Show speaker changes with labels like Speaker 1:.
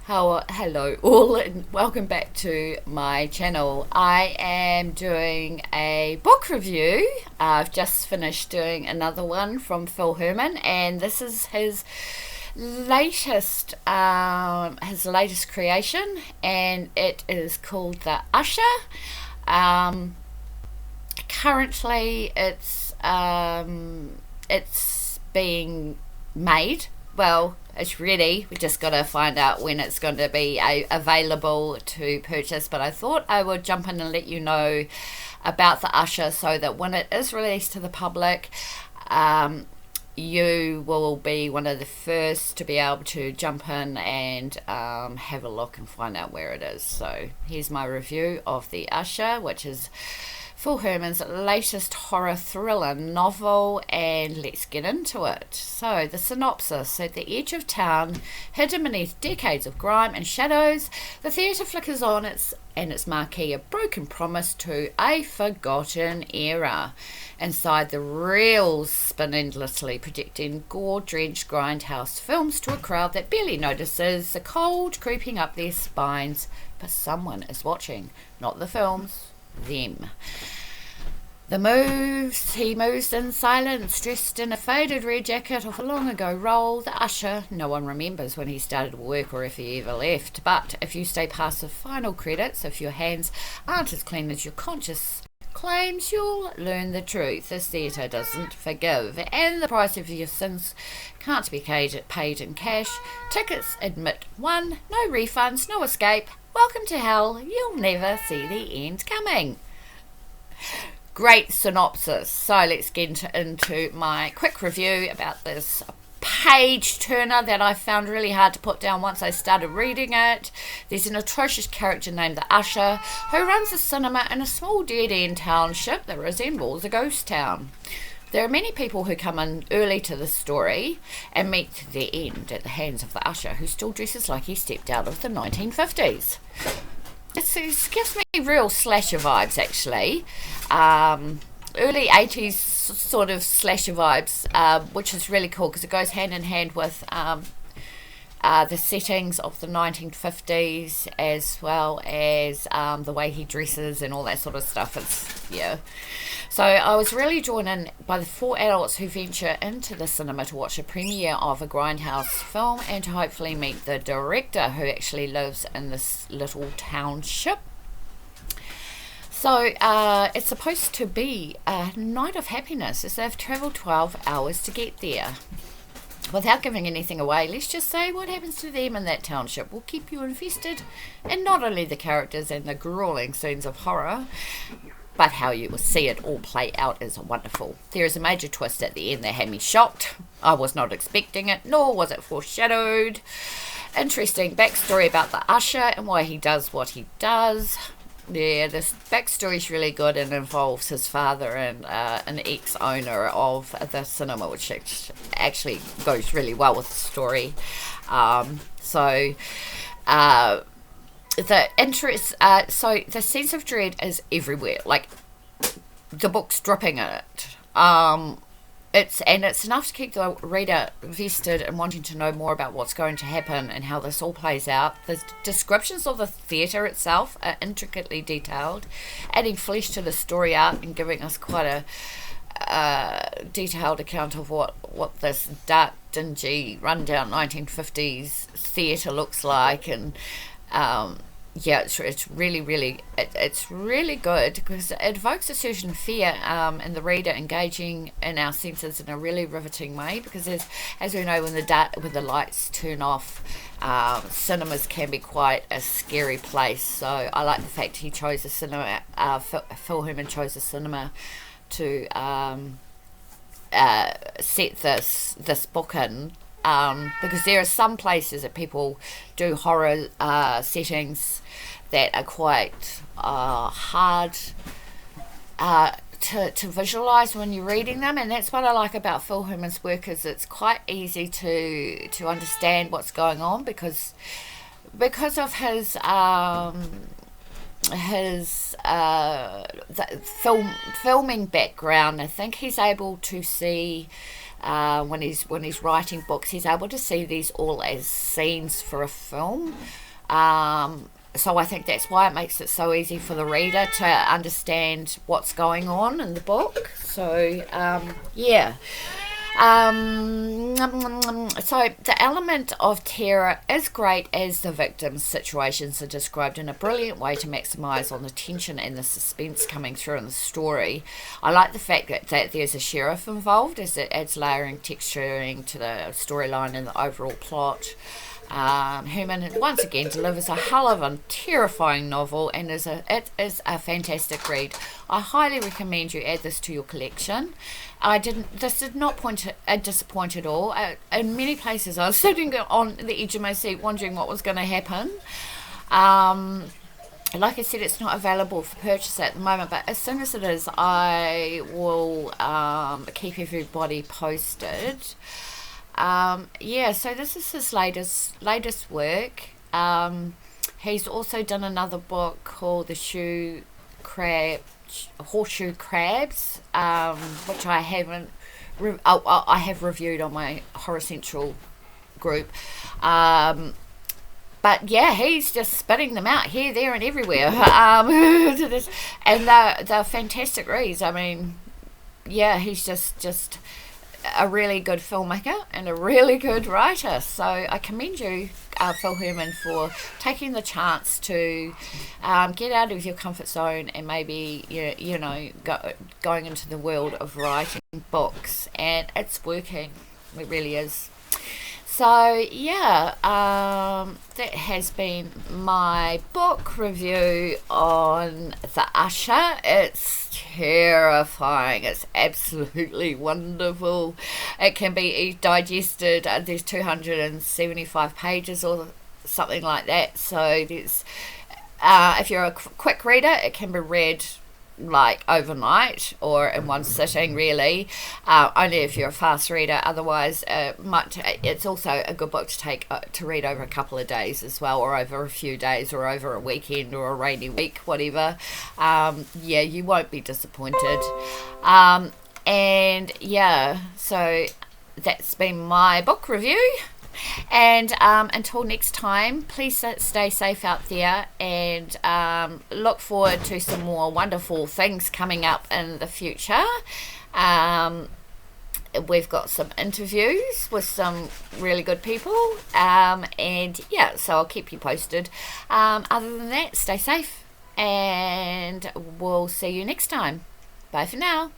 Speaker 1: Hello all and welcome back to my channel. I am doing a book review. I've just finished doing another one from Phil Herman, and this is his latest creation, and it is called The Usher. Um, Currently it's being made. Well, it's ready. We just got to find out when it's going to be available to purchase. But I thought I would jump in and let you know about the Usher, so that when it is released to the public, you will be one of the first to be able to jump in and have a look and find out where it is. So here's my review of The Usher, which is Phil Herman's latest horror thriller novel, and let's get into it. So, the synopsis: at the edge of town, hidden beneath decades of grime and shadows, the theatre flickers on its marquee, a broken promise to a forgotten era. Inside, the reels spin endlessly, projecting gore-drenched grindhouse films to a crowd that barely notices the cold creeping up their spines. But someone is watching, not the films, them. He moves in silence, dressed in a faded red jacket of a long ago role. The Usher, no one remembers when he started work or if he ever left. But if you stay past the final credits, if your hands aren't as clean as your conscience claims, you'll learn the truth. This theatre doesn't forgive, and the price of your sins can't be paid in cash. Tickets admit one, no refunds, no escape. Welcome to hell. You'll never see the end coming. Great synopsis. So let's get into my quick review about this page turner that I found really hard to put down once I started reading it. There's an atrocious character named the Usher who runs a cinema in a small dead-end township that resembles a ghost town. There are many people who come in early to the story and meet their end at the hands of the Usher, who still dresses like he stepped out of the 1950s. It gives me real slasher vibes, actually. Early 80s sort of slasher vibes, which is really cool because it goes hand in hand with the settings of the 1950s, as well as the way he dresses and all that sort of stuff. Yeah. So I was really drawn in by the four adults who venture into the cinema to watch a premiere of a grindhouse film and to hopefully meet the director, who actually lives in this little township. So it's supposed to be a night of happiness, as they've travelled 12 hours to get there. Without giving anything away, let's just say what happens to them in that township will keep you invested in not only the characters and the grueling scenes of horror, but how you will see it all play out is wonderful. There is a major twist at the end that had me shocked. I was not expecting it, nor was it foreshadowed. Interesting backstory about the Usher and why he does what he does. Yeah, this backstory is really good and involves his father and an ex-owner of the cinema, which actually goes really well with the story. So the interest, so the sense of dread is everywhere. Like, the book's dripping in it. It's enough to keep the reader vested and wanting to know more about what's going to happen and how this all plays out. The descriptions of the theatre itself are intricately detailed, adding flesh to the story arc and giving us quite a detailed account of what this dark, dingy, rundown 1950s theatre looks like. And yeah, it's really good because it evokes a certain fear in the reader, engaging in our senses in a really riveting way. Because as we know, when the lights turn off, cinemas can be quite a scary place. So I like the fact he chose a cinema. Phil Herman chose a cinema to set this book in. Because there are some places that people do horror settings that are quite hard to visualize when you're reading them, and that's what I like about Phil Herman's work, is it's quite easy to understand what's going on because of his filming background. I think he's able to see when he's writing books, he's able to see these all as scenes for a film. So I think that's why it makes it so easy for the reader to understand what's going on in the book. So yeah. So the element of terror is great as the victims' situations are described in a brilliant way to maximise on the tension and the suspense coming through in the story. I like the fact that there's a sheriff involved, as it adds layering, texturing to the storyline and the overall plot. Herman once again delivers a hell of a terrifying novel, and it is a fantastic read. I highly recommend you add this to your collection. This did not disappoint at all. In many places I was sitting on the edge of my seat wondering what was going to happen. Like I said, it's not available for purchase at the moment, but as soon as it is, I will keep everybody posted. So this is his latest work. He's also done another book called Horseshoe Crabs, which I haven't. I have reviewed on my Horror Central group. But yeah, he's just spitting them out here, there, and everywhere. And they're fantastic reads. I mean, yeah, he's just a really good filmmaker and a really good writer. So I commend you, Phil Herman, for taking the chance to get out of your comfort zone and maybe going into the world of writing books, and it's working. It really is. So yeah, that has been my book review on the Usher. It's terrifying. It's absolutely wonderful. It can be digested. There's 275 pages or something like that. So there's, if you're a quick reader, it can be read like overnight or in one sitting, really. Only if you're a fast reader. Otherwise, it's also a good book to read over a couple of days as well, or over a few days, or over a weekend, or a rainy week, whatever. You won't be disappointed. So that's been my book review. And until next time, please stay safe out there, and look forward to some more wonderful things coming up in the future. We've got some interviews with some really good people, so I'll keep you posted. Other than that, stay safe, and we'll see you next time. Bye for now.